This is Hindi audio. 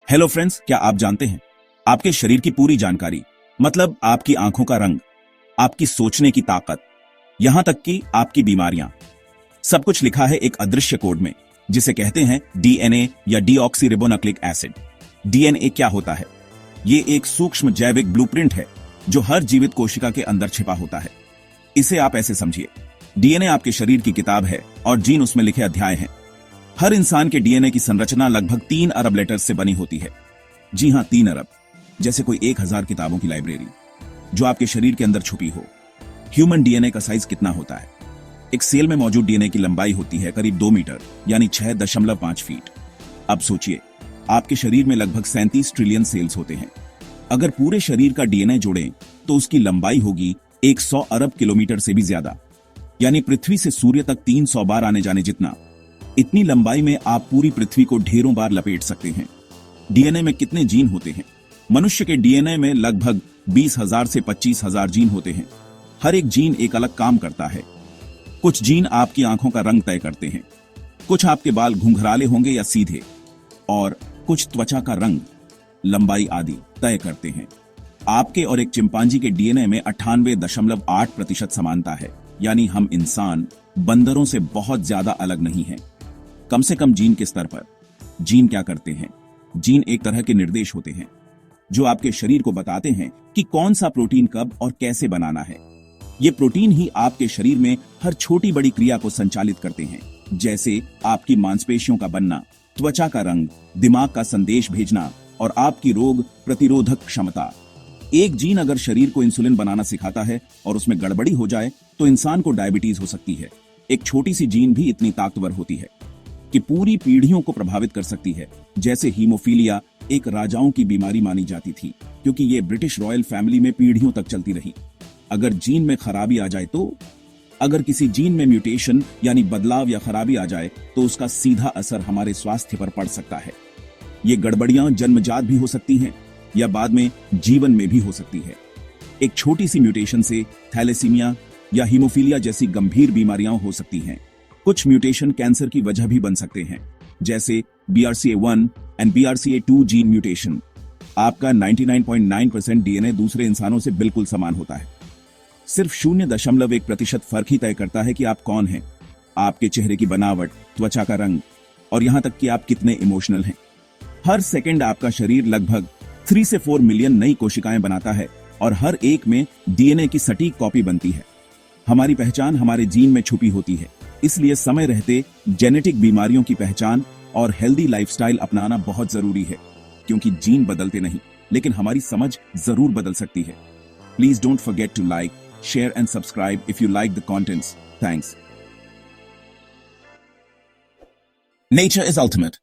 हेलो फ्रेंड्स, क्या आप जानते हैं आपके शरीर की पूरी जानकारी, मतलब आपकी आंखों का रंग, आपकी सोचने की ताकत, यहां तक कि आपकी बीमारियां, सब कुछ लिखा है एक अदृश्य कोड में जिसे कहते हैं डीएनए या डीऑक्सीरिबोन्यूक्लिक एसिड। डीएनए क्या होता है? ये एक सूक्ष्म जैविक ब्लूप्रिंट है जो हर जीवित कोशिका के अंदर छिपा होता है। इसे आप ऐसे समझिए, डीएनए आपके शरीर की किताब है और जीन उसमें लिखे अध्याय हैं। हर इंसान के डीएनए की संरचना लगभग 3 अरब लेटर्स से बनी होती है। जी हां, 3 अरब, जैसे कोई 1000 किताबों की लाइब्रेरी जो आपके शरीर के अंदर छुपी हो। ह्यूमन डीएनए का साइज कितना होता है? एक सेल में मौजूद डीएनए की लंबाई होती है करीब 2 मीटर, यानी 6.5 फीट। अब सोचिए, आपके शरीर में लगभग 37 ट्रिलियन सेल्स होते हैं। अगर पूरे शरीर का डीएनए जोड़ें तो उसकी लंबाई होगी 100 अरब किलोमीटर से भी ज्यादा, यानी पृथ्वी से सूर्य तक 300 बार आने जाने जितना। इतनी लंबाई में आप पूरी पृथ्वी को ढेरों बार लपेट सकते हैं। डीएनए में कितने जीन होते हैं? मनुष्य के डीएनए में लगभग 20,000 से 25,000 जीन होते हैं। हर एक जीन एक अलग काम करता है। कुछ जीन आपकी आंखों का रंग तय करते हैं, कुछ आपके बाल घुंघराले होंगे या सीधे, और कुछ त्वचा का रंग, लंबाई आदि तय करते हैं। आपके और एक चिंपांजी के डीएनए में 98.8% समानता है, यानी हम इंसान बंदरों से बहुत ज्यादा अलग नहीं हैं। कम से कम जीन के स्तर पर। जीन क्या करते हैं? जीन एक तरह के निर्देश होते हैं जो आपके शरीर को बताते हैं कि कौन सा प्रोटीन कब और कैसे बनाना है। ये प्रोटीन ही आपके शरीर में हर छोटी बड़ी क्रिया को संचालित करते हैं, जैसे आपकी मांसपेशियों का बनना, त्वचा का रंग, दिमाग का संदेश भेजना और आपकी रोग प्रतिरोधक क्षमता। एक जीन अगर शरीर को इंसुलिन बनाना सिखाता है और उसमें गड़बड़ी हो जाए तो इंसान को डायबिटीज हो सकती है। एक छोटी सी जीन भी इतनी ताकतवर होती है कि पूरी पीढ़ियों को प्रभावित कर सकती है। जैसे हीमोफीलिया एक राजाओं की बीमारी मानी जाती थी, क्योंकि ये ब्रिटिश रॉयल फैमिली में पीढ़ियों तक चलती रही। अगर जीन में खराबी आ जाए तो, अगर किसी जीन में म्यूटेशन यानी बदलाव या खराबी आ जाए तो उसका सीधा असर हमारे स्वास्थ्य पर पड़ सकता है। ये गड़बड़ियां जन्मजात भी हो सकती हैं या बाद में जीवन में भी हो सकती है। एक छोटी सी म्यूटेशन से थैलेसीमिया या हीमोफीलिया जैसी गंभीर बीमारियां हो सकती हैं। कुछ म्यूटेशन कैंसर की वजह भी बन सकते हैं, जैसे BRCA1 and BRCA2 gene mutation. आपका 99.9% डीएनए दूसरे इंसानों से बिल्कुल समान होता है। सिर्फ 0.1% फर्क ही तय करता है कि आप कौन हैं। आपके चेहरे की बनावट, त्वचा का रंग और यहां तक कि आप कितने इमोशनल हैं। हर सेकंड आपका शरीर लगभग 3 से 4 मिलियन नई कोशिकाएं बनाता है और हर एक में डीएनए की सटीक कॉपी बनती है। हमारी पहचान हमारे जीन में छुपी होती है, इसलिए समय रहते जेनेटिक बीमारियों की पहचान और हेल्दी लाइफस्टाइल अपनाना बहुत जरूरी है, क्योंकि जीन बदलते नहीं, लेकिन हमारी समझ जरूर बदल सकती है। Please don't forget to like, share and subscribe if you like the contents. Thanks. Nature is ultimate.